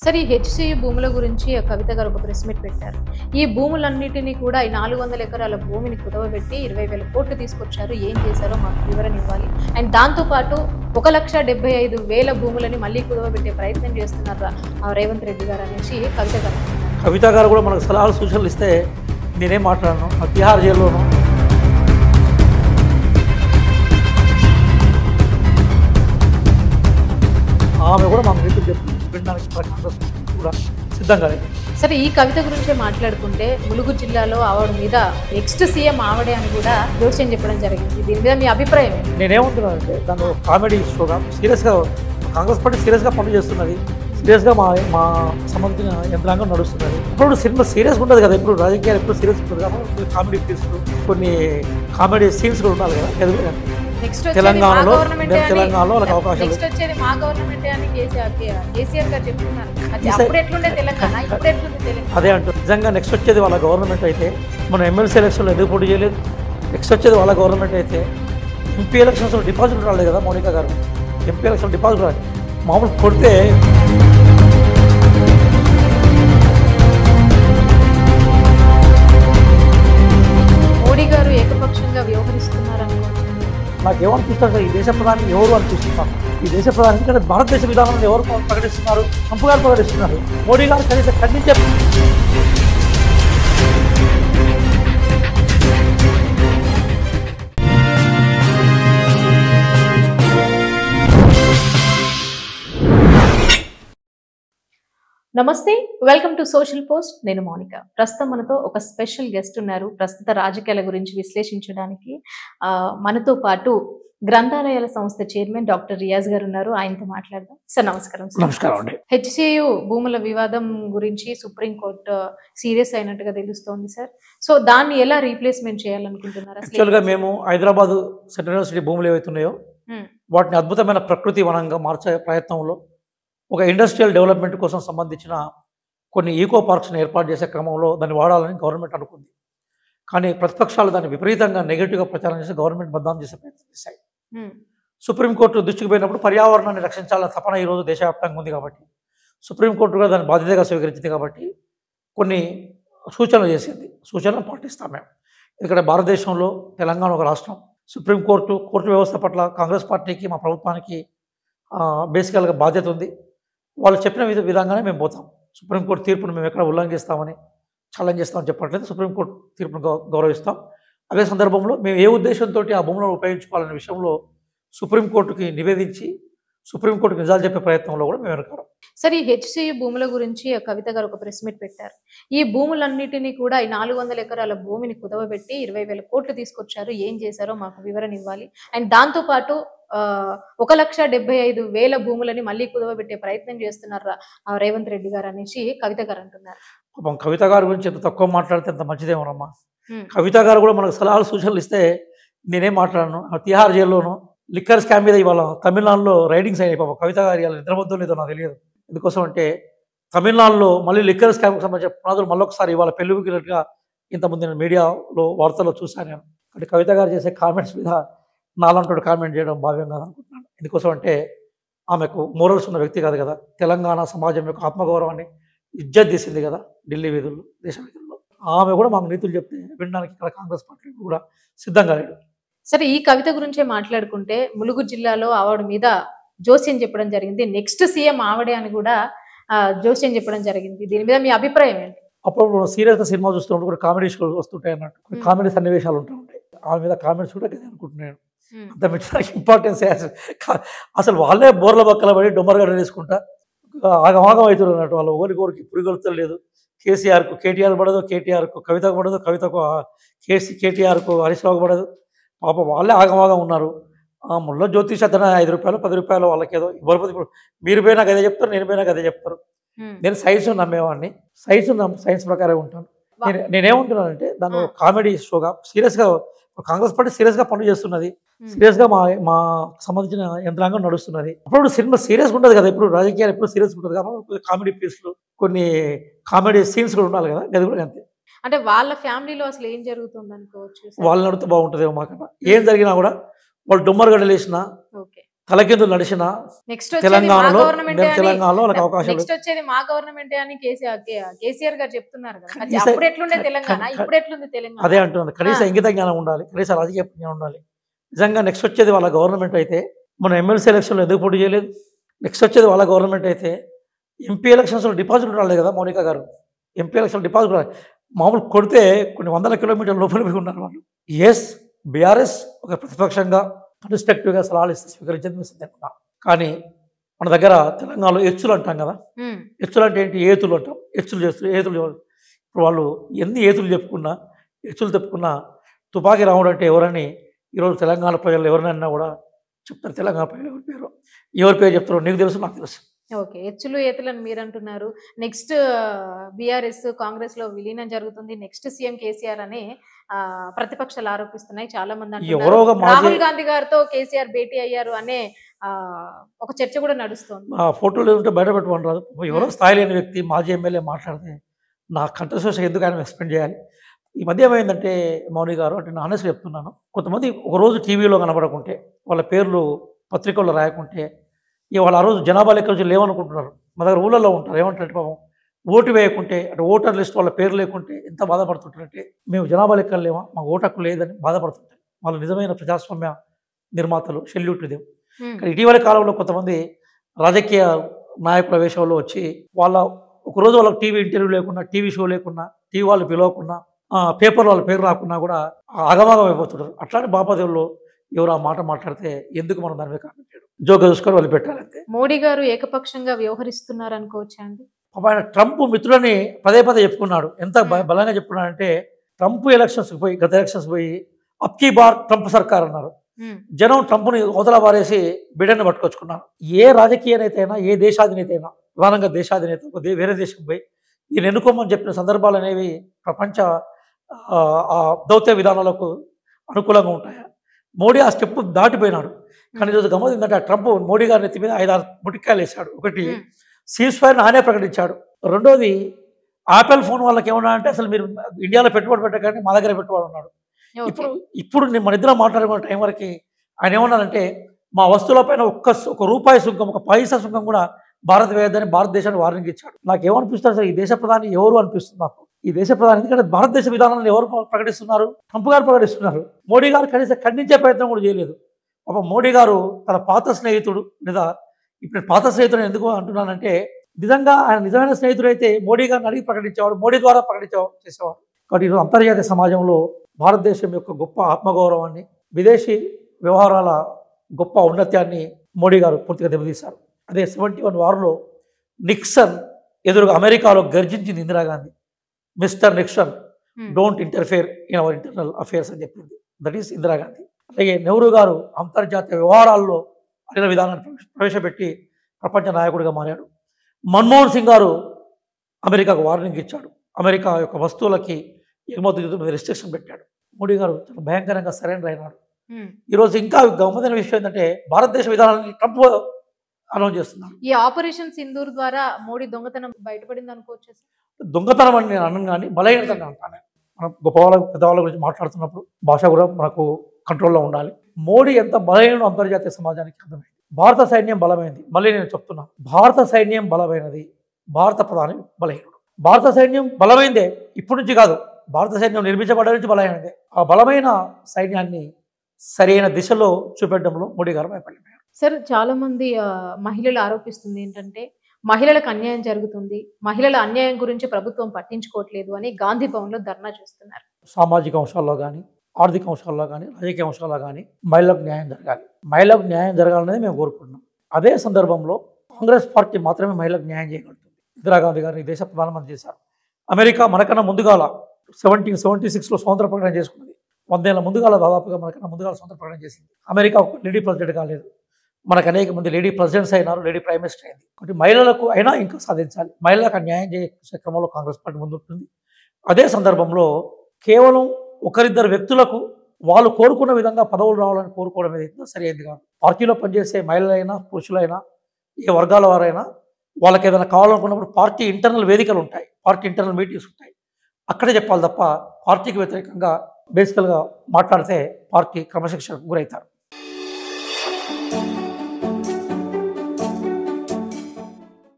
సరే ఈ హెచ్సియు భూముల గురించి కవిత గారు ఒక ప్రెస్ మీట్ పెట్టారు. ఈ భూములన్నిటిని కూడా ఈ 400 ఎకరాల భూమిని కుదవబెట్టి 20,000 కోట్లు తీసుకొచ్చారు. ఏం చేశారో మాకు వివరణ ఇవ్వాలి. అండ్ దాంతో పాటు 1,75,000 భూములని మళ్ళీ కుదవబెట్టే ప్రయత్నం చేస్తున్నారు రేవంత్ రెడ్డి గారు అనేసి కవిత గారు. కవిత గారు కూడా మనకు సలహాలు సూచనలు ఇస్తే నేనేం మాట్లాడను. తిహార్ జైల్లోనూ ఆమె కూడా మాకు రీతులు చెప్తుంది వినడానికి కూడా సిద్ధంగానే. సరే ఈ కవిత గురించే మాట్లాడుకుంటే ములుగు జిల్లాలో ఆవిడ మీద నెక్స్ట్ సీఎం ఆవిడే అని కూడా జోస్యం చెప్పడం జరిగింది. దీని మీద మీ అభిప్రాయం ఏంటి? నేనేమంటున్నానంటే దాని కామెడీ షోగా సీరియస్గా కాంగ్రెస్ పార్టీ సీరియస్గా పనులు చేస్తున్నది. సీరియస్గా మా సంబంధించిన యంత్రాంగం నడుస్తున్నది. ఇప్పుడు సినిమా సీరియస్గా ఉండదు కదా, ఇప్పుడు రాజకీయాలు ఎప్పుడు సీరియస్ ఉంటుంది కాబట్టి కామెడీ పీస్లు కొన్ని కామెడీ సీన్స్ కూడా ఉండాలి కదా. తెలంగాణలో వాళ్ళకి అవకాశం అదే అంటారు. నిజంగా నెక్స్ట్ వచ్చేది వాళ్ళ గవర్నమెంట్ అయితే మనం ఎమ్మెల్సీ ఎలక్షన్లో ఎందుకు పోటీ చేయలేదు? నెక్స్ట్ వచ్చేది వాళ్ళ గవర్నమెంట్ అయితే ఎంపీ ఎలక్షన్స్లో డిపాజిట్ రాలేదు కదా. మౌనిక గారు ఎంపీ ఎలక్షన్ డిపాజిట్ రాలేదు. మామూలు కొడితే మోడీ గారు ఏకపక్షంగా వ్యవహరిస్తున్నారు అనుకుంటున్నారు. నాకేమనిపిస్తారు సార్, ఈ దేశ ప్రధాని ఎవరు అనిపిస్తున్నారు? ఈ దేశ ప్రధాని ఎందుకంటే భారతదేశ విధానాన్ని ఎవరు ప్రకటిస్తున్నారు? ట్రంప్ గారు ప్రకటిస్తున్నారు. మోడీ గారు కనీసం ఖండించే నమస్తే, వెల్కమ్ టు సోషల్ పోస్ట్. నేను మౌనిక. ప్రస్తుతం మనతో ఒక స్పెషల్ గెస్ట్ ఉన్నారు. ప్రస్తుత రాజకీయాల గురించి విశ్లేషించడానికి మనతో పాటు గ్రంథాలయాల సంస్థ చైర్మన్ డాక్టర్ రియాజ్ గారు ఉన్నారు. ఆయనతో మాట్లాడదాం. సార్ నమస్కారం. నమస్కారం అండి. హెచ్సియు భూముల వివాదం గురించి సుప్రీంకోర్టు సీరియస్ అయినట్టుగా తెలుస్తోంది సార్. సో దాన్ని ఎలా రీప్లేస్మెంట్ చేయాలనుకుంటున్నారు? యాక్చువల్గా మేము హైదరాబాద్ సెంట్రల్ యూనివర్సిటీ భూములు ఏవైతున్నాయో వాటిని అద్భుతమైన ప్రకృతి వనంగా మార్చే ప్రయత్నంలో ఒక ఇండస్ట్రియల్ డెవలప్మెంట్ కోసం సంబంధించిన కొన్ని ఈకో పార్క్స్ని ఏర్పాటు చేసే క్రమంలో దాన్ని వాడాలని గవర్నమెంట్ అనుకుంది. కానీ ప్రతిపక్షాలు దాన్ని విపరీతంగా నెగిటివ్గా ప్రచారం చేసి గవర్నమెంట్ బద్నాం చేసే ప్రయత్నం చేశాయి. సుప్రీంకోర్టు దృష్టికి పోయినప్పుడు పర్యావరణాన్ని రక్షించాలన్న తపన ఈరోజు దేశవ్యాప్తంగా ఉంది కాబట్టి సుప్రీంకోర్టు కూడా దాన్ని బాధ్యతగా స్వీకరించింది కాబట్టి కొన్ని సూచనలు చేసింది. సూచనలు పాటిస్తాం మేము. ఎందుకంటే భారతదేశంలో తెలంగాణ ఒక రాష్ట్రం. సుప్రీంకోర్టు కోర్టు వ్యవస్థ పట్ల కాంగ్రెస్ పార్టీకి మా ప్రభుత్వానికి బేసికల్గా బాధ్యత ఉంది. వాళ్ళు చెప్పిన విధంగానే మేము పోతాం. సుప్రీంకోర్టు తీర్పును మేము ఎక్కడ ఉల్లంఘిస్తామని ఛాలెంజ్ చేస్తామని చెప్పట్లేదు. సుప్రీంకోర్టు తీర్పును గౌరవిస్తాం. అదే సందర్భంలో మేము ఏ ఉద్దేశంతో ఆ భూములను ఉపయోగించుకోవాలనే విషయంలో సుప్రీంకోర్టుకి నివేదించి సుప్రీంకోర్టుకి నిజాలు చెప్పే ప్రయత్నంలో కూడా మేము వెనకాడం. సరే ఈ హెచ్సియు భూముల గురించి కవిత గారు ఒక ప్రెస్ మీట్ పెట్టారు. ఈ భూములన్నిటినీ కూడా ఈ 400 ఎకరాల భూమిని కుదవబెట్టి 20,000 కోట్లు తీసుకొచ్చారు. ఏం చేశారో మాకు వివరణ ఇవ్వాలి. అండ్ దాంతో పాటు 1,75,000 భూములని మళ్ళీ కుదవబెట్టే ప్రయత్నం చేస్తున్నారు రేవంత్ రెడ్డి గారు అనేసి కవిత గారు అంటున్నారు. కవిత గారి గురించి ఎంత తక్కువ మాట్లాడితే ఎంత మంచిదేమోనమ్మా. కవిత గారు కూడా మనకు సలహాలు సూచనలు ఇస్తే నేనేం మాట్లాడను. తిహార్ జైల్లోనూ లిక్కర్ స్కామ్ మీద ఇవాళ తమిళనాడులో రైడింగ్స్ అయినాయి. పాపం కవిత గారు ఇవాళ నిద్రపోద్దో లేదో నాకు తెలియదు. ఎందుకోసం అంటే తమిళనాడులో మళ్ళీ లిక్కర్ స్కామ్కి సంబంధించిన పునాదులు మళ్ళొకసారి ఇవాళ పెళ్ళికినట్టుగా ఇంతకుముందు నేను మీడియాలో వార్తల్లో చూశాను. నేను అంటే కవిత గారు చేసే కామెంట్స్ మీద నాలంటోడు కామెంట్ చేయడం భావ్యం కాదనుకుంటున్నాను. ఎందుకోసం అంటే ఆమెకు మోరల్స్ ఉన్న వ్యక్తి కాదు కదా. తెలంగాణ సమాజం యొక్క ఆత్మగౌరవాన్ని ఇజ్జత్ తీసింది కదా ఢిల్లీ వీధుల్లో, దేశ వీధుల్లో. ఆమె కూడా మాకు నీతులు చెప్తే వినడానికి ఇక్కడ కాంగ్రెస్ పార్టీ కూడా సిద్ధంగా లేడు. సరే ఈ కవిత గురించే మాట్లాడుకుంటే ములుగు జిల్లాలో ఆవిడ మీద జోస్యం చెప్పడం జరిగింది. నెక్స్ట్ సీఎం ఆవిడే అని కూడా జోస్యం చెప్పడం జరిగింది. దీని మీద మీ అభిప్రాయం ఏంటి? అప్పుడు సీరియస్గా సినిమా చూస్తుంటే కూడా కామెడీ షోలు వస్తుంటాయి అన్నట్టు, కామెడీ సన్నివేశాలు ఉంటూ ఉంటాయి. ఆమె మీద కామెంట్స్ కూడా కదా అనుకుంటున్నాను. అంత మించడానికి ఇంపార్టెన్స్ అసలు వాళ్ళే బోర్ల బక్కల పడి డొమ్మరగడ్డ వేసుకుంటా ఆగమాగం అవుతున్నారు అన్నట్టు. వాళ్ళు ఒకరికి పురిగొలుతూ లేదు. కేసీఆర్కు కేటీఆర్ పడదు, కేటీఆర్కు కవితకు పడదు, కవితకు కేటీఆర్కు హరీష్ రావుకు పడదు. పాప వాళ్ళే ఆగమాగం ఉన్నారు. ముళ్ళ జ్యోతిష్ అతను 5 రూపాయలు 10 రూపాయలు వాళ్ళకి ఏదో ఇవ్వకపోతే ఇప్పుడు మీరు పోయినా అదే చెప్తారు, నేను పోయినా అదే చెప్తారు. నేను సైన్స్ నమ్మేవాడిని, సైన్స్ ప్రకారం ఉంటాను. నేనేమంటున్నానంటే దాన్ని కామెడీ షోగా సీరియస్గా కాంగ్రెస్ పార్టీ సీరియస్గా పనులు చేస్తున్నది. సీరియస్గా మా సంబంధించిన యంత్రాంగం నడుస్తున్నది. అప్పుడు సినిమా సీరియస్గా ఉంటుంది కదా, ఇప్పుడు రాజకీయాలు ఎప్పుడు సీరియస్గా ఉంటుంది కాబట్టి కామెడీ పీస్లు కొన్ని కామెడీ సీన్స్ కూడా ఉండాలి కదా. అది కూడా అంతే. అంటే వాళ్ళ ఫ్యామిలీలో అసలు ఏం జరుగుతుంది అనుకోవచ్చు? వాళ్ళని అడిగితే బాగుంటుందేమో. మాకన్నా ఏం జరిగినా కూడా వాళ్ళు డొమ్మరగడ్డలు వేసినా తలకిందులు నడిచిన నెక్స్ట్ వచ్చేది మా తెలంగాణలో గవర్నమెంటే మేము అని తెలంగాణలో వాళ్ళకి అవకాశం నెక్స్ట్ వచ్చేది మా గవర్నమెంటే అని కేసీఆర్ గారు చెప్తున్నారు కదా. అది కనీస- అప్పుడు ఎట్లుండే తెలంగాణ, క- ఇప్పుడు ఎట్లుంది తెలంగాణ? అదే అంటున్నాను, కనీస ఇంగిత జ్ఞానం ఉండాలి, కనీస రాజకీయ జ్ఞానం ఉండాలి. నిజంగా నెక్స్ట్ వచ్చేది వాళ్ళ గవర్నమెంట్ అయితే మనం ఎమ్మెల్సీ ఎలక్షన్లో ఎందుకు పోటీ చేయలేదు? నెక్స్ట్ వచ్చేది వాళ్ళ గవర్నమెంట్ అయితే ఎంపీ ఎలక్షన్స్లో డిపాజిట్ రాలేదు కదా మౌనిక గారు. ఎంపీ ఎలక్షన్ డిపాజిట్ రాలేదు, మామూలు కొడితే కొన్ని వందల కిలోమీటర్ల లోపల పోయి ఉన్నారు వాళ్ళు. ఎస్, బీఆర్ఎస్ ఒక ప్రతిపక్షంగా కన్స్ట్రక్టివ్గా సలహాలు ఇస్తే స్వీకరించేది సిద్ధంగా. కానీ మన దగ్గర తెలంగాణలో ఎచ్చులు అంటాం కదా, ఎచ్చులు అంటే ఏంటి? ఏతులు అంటాం, ఎచ్చులు చేస్తారు, ఏతులు. ఇప్పుడు వాళ్ళు ఎన్ని ఏతులు చెప్పుకున్నా, ఎచ్చులు చెప్పుకున్నా తుపాకీ రాముడు అంటే ఎవరని ఈరోజు తెలంగాణ ప్రజలు ఎవరినన్నా కూడా చెప్తారు. తెలంగాణ ప్రజలు ఎవరి పేరు చెప్తారో నీకు తెలుసు, నాకు తెలుసు. ఓకే, ఎచ్చులు ఏతులని మీరు అంటున్నారు. నెక్స్ట్ బీఆర్ఎస్ కాంగ్రెస్ లో విలీనం జరుగుతుంది, నెక్స్ట్ సీఎం కేసీఆర్ అని ప్రతిపక్షాలు ఆరోపిస్తున్నాయి. చాలా మంది అంటున్నారు రాహుల్ గాంధీ గారితో కేసీఆర్ భేటీ అయ్యారు అనే ఒక చర్చ కూడా నడుస్తుంది. ఆ ఫోటోలు ఉంటే బయట పెట్టుకోండి రాదు. ఎవరో స్థాయి లేని వ్యక్తి మాజీ ఎమ్మెల్యే మాట్లాడితే నా కంఠశోష ఎందుకు ఆయన ఎక్స్ప్లెయిన్ చేయాలి? ఈ మధ్య ఏమైందంటే మౌని గారు, అంటే నేను ఆనెస్ట్గా చెప్తున్నాను, కొంతమంది ఒకరోజు టీవీలో కనబడకుంటే, వాళ్ళ పేర్లు పత్రికల్లో రాయకుంటే, ఇవాళ ఆ రోజు జనాభా లెక్క నుంచి లేవనుకుంటున్నారు. మా దగ్గర ఊళ్ళల్లో ఉంటారు, ఏమంటారంటే పాపం ఓటు వేయకుంటే, అంటే ఓటర్ లిస్ట్ వాళ్ళ పేరు లేకుంటే ఎంత బాధపడుతుంటారంటే, మేము జనాభా లెక్కలు లేవా, మాకు ఓటు హక్కు లేదని బాధపడుతుంటారు. వాళ్ళు నిజమైన ప్రజాస్వామ్య నిర్మాతలు, సెల్యూట్ దేవు. కానీ ఇటీవల కాలంలో కొంతమంది రాజకీయ నాయకుల వేషంలో వచ్చి వాళ్ళ ఒకరోజు వాళ్ళకి టీవీ ఇంటర్వ్యూ లేకున్నా, టీవీ షో లేకున్నా, టీవీ వాళ్ళు పిలవకున్నా, పేపర్ వాళ్ళ పేరు రాకున్నా కూడా ఆగమాగం అయిపోతుంటారు. అట్లాంటి బాపాదేవుల్లో ఎవరు ఆ మాట మాట్లాడితే ఎందుకు మనం దాని మీద కామెంట్ చేయడం, జోగా చూసుకొని వాళ్ళు పెట్టాలంతే. మోడీ గారు ఏకపక్షంగా వ్యవహరిస్తున్నారు అనుకోవచ్చా అండి? ఆయన ట్రంప్ మిత్రులని పదే పదే చెప్పుకున్నాడు. ఎంత బలంగా చెప్పుకున్నాడంటే, ట్రంప్ ఎలక్షన్స్కి పోయి, గత ఎలక్షన్స్ పోయి అబ్కీ బార్ ట్రంప్ సర్కార్ అన్నారు. జనం ట్రంప్ని అవతల పారేసి బిడెన్ని పట్టుకొచ్చుకున్నారు. ఏ రాజకీయ నేత అయినా, ఏ దేశాధినేత అయినా, ప్రధానంగా దేశాధినేత వేరే దేశం పోయి ఈయన ఎన్నుకోమని చెప్పిన సందర్భాలు అనేవి ప్రపంచ దౌత్య విధానాలకు అనుకూలంగా ఉంటాయా? మోడీ ఆ స్టెప్ దాటిపోయినాడు. కానీ ఈరోజు గమ్మత్ ఏంటంటే, ఆ ట్రంప్ మోడీ గారి నెత్తి మీద 5-6 ముటికాయలు వేశాడు. ఒకటి, సీజ్ ఫైర్ని ఆయనే ప్రకటించాడు. రెండోది, ఆపిల్ ఫోన్ వాళ్ళకి ఏమన్నా అంటే అసలు మీరు ఇండియాలో పెట్టుబడి పెట్టకండి, మా దగ్గర పెట్టుబడి ఉన్నాడు. ఇప్పుడు మన ఇద్దరం మాట్లాడుకున్న టైం వరకు ఆయన ఏమన్నారంటే, మా వస్తువులపైన ఒక రూపాయి సుంకం, ఒక పైసా సుంకం కూడా భారత్ వేయద్దని భారతదేశాన్ని వార్నింగ్ ఇచ్చాడు. నాకు ఏమనిపిస్తుంది సార్, ఈ దేశ ప్రధాని ఎవరు అనిపిస్తుంది నాకు. ఈ దేశ ప్రధాని, ఎందుకంటే భారతదేశ విధానాలను ఎవరు ప్రకటిస్తున్నారు? ట్రంప్ గారు ప్రకటిస్తున్నారు. మోడీ గారు కనీసం ఖండించే ప్రయత్నం కూడా చేయలేదు. పాపం మోడీ గారు తన పాత స్నేహితుడు, లేదా ఇప్పుడు పాత స్నేహితుడు ఎందుకు అంటున్నానంటే, నిజంగా ఆయన నిజమైన స్నేహితుడు అయితే మోడీ గారిని అడిగి ప్రకటించేవాడు, మోడీ ద్వారా చేసేవాడు. కాబట్టి ఈరోజు అంతర్జాతీయ సమాజంలో భారతదేశం యొక్క గొప్ప ఆత్మగౌరవాన్ని, విదేశీ వ్యవహారాల గొప్ప ఔన్నత్యాన్ని మోడీ గారు పూర్తిగా దెబ్బతీశారు. అదే 71 వార్లో నిక్సన్ ఎదురుగా అమెరికాలో గర్జించింది Indira Gandhi. Mister Nixon, don't interfere in our internal affairs అని చెప్పింది. That is Indira Gandhi. అలాగే నెహ్రూ గారు అంతర్జాతీయ వ్యవహారాల్లో అడిగిన విధానాన్ని ప్రవేశపెట్టి ప్రపంచ నాయకుడిగా మారాడు. మన్మోహన్ సింగ్ గారు అమెరికాకు వార్నింగ్ ఇచ్చాడు. అమెరికా యొక్క వస్తువులకి ఎగుమతి రెస్ట్రిక్షన్ పెట్టాడు. మోడీ గారు చాలా భయంకరంగా సరెండర్ అయినాడు. ఈరోజు ఇంకా గమ్మదైన విషయం ఏంటంటే, భారతదేశ విధానాన్ని ట్రంప్ అనౌన్స్ చేస్తున్నారు. ఈ ఆపరేషన్ సింధూర్ ద్వారా మోడీ దొంగతనం బయటపడింది అనుకోవచ్చు. దొంగతనం అని నేను అన్నాను, కానీ బలహీనతగా అంటాను. మనం గొప్ప వాళ్ళ పెద్దవాళ్ళ గురించి మాట్లాడుతున్నప్పుడు భాష కూడా మనకు కంట్రోల్లో ఉండాలి. మోడీ ఎంత బలహీన అంతర్జాతీయ సమాజానికి అర్థమైంది. భారత సైన్యం బలమైంది. మళ్ళీ నేను చెప్తున్నాను, భారత సైన్యం బలమైనది, భారత ప్రధాని బలహీనుడు. భారత సైన్యం బలమైందే, ఇప్పటి నుంచి కాదు, భారత సైన్యం నిర్మించబడే నుంచి బలమైనదే. ఆ బలమైన సైన్యాన్ని సరైన దిశలో చూపెట్టడంలో మోడీ గారు భయపడిపోయారు. సార్, చాలా మంది మహిళలు ఆరోపిస్తుంది ఏంటంటే, మహిళలకు అన్యాయం జరుగుతుంది, మహిళల అన్యాయం గురించి ప్రభుత్వం పట్టించుకోవట్లేదు అని గాంధీ భవన్లో ధర్నా చేస్తున్నారు. సామాజిక అంశాల్లో కానీ, ఆర్థిక అంశాల్లో కానీ, రాజకీయ అంశాల్లో కానీ మహిళలకు న్యాయం జరగాలి. మహిళలకు న్యాయం జరగాలనేది మేము కోరుకుంటున్నాం. అదే సందర్భంలో కాంగ్రెస్ పార్టీ మాత్రమే మహిళలకు న్యాయం చేయగలుగుతుంది. ఇందిరాగాంధీ గారిని దేశ ప్రధానమంత్రి చేశారు. అమెరికా మనకన్నా ముందుగాల 1776లో స్వాతంత్ర ప్రకటన చేసుకున్నది. 100 ఏళ్ల ముందుగాల, దాదాపుగా మనకన్నా ముందుగాల స్వాతంత్ర ప్రకటన చేసింది. అమెరికా ఒక లేడీ ప్రెసిడెంట్ కాలేదు, మనకు అనేక మంది లేడీ ప్రెసిడెంట్స్ అయినారు, లేడీ ప్రైమ్ మినిస్టర్ అయింది. కాబట్టి మహిళలకు అయినా ఇంకా సాధించాలి. మహిళలకు న్యాయం చేసే క్రమంలో కాంగ్రెస్ పార్టీ ముందుంటుంది. అదే సందర్భంలో కేవలం ఒకరిద్దరు వ్యక్తులకు వాళ్ళు కోరుకున్న విధంగా పదవులు రావాలని కోరుకోవడం ఏదైతే సరైనది కాదు. పార్టీలో పనిచేసే మహిళలైనా, పురుషులైనా, ఏ వర్గాల వారైనా వాళ్ళకి ఏదైనా కావాలనుకున్నప్పుడు పార్టీ ఇంటర్నల్ వేదికలు ఉంటాయి, పార్టీ ఇంటర్నల్ మీటింగ్స్ ఉంటాయి. అక్కడే చెప్పాలి తప్ప పార్టీకి వ్యతిరేకంగా బేసికల్గా మాట్లాడితే పార్టీ క్రమశిక్షణకు గురవుతారు.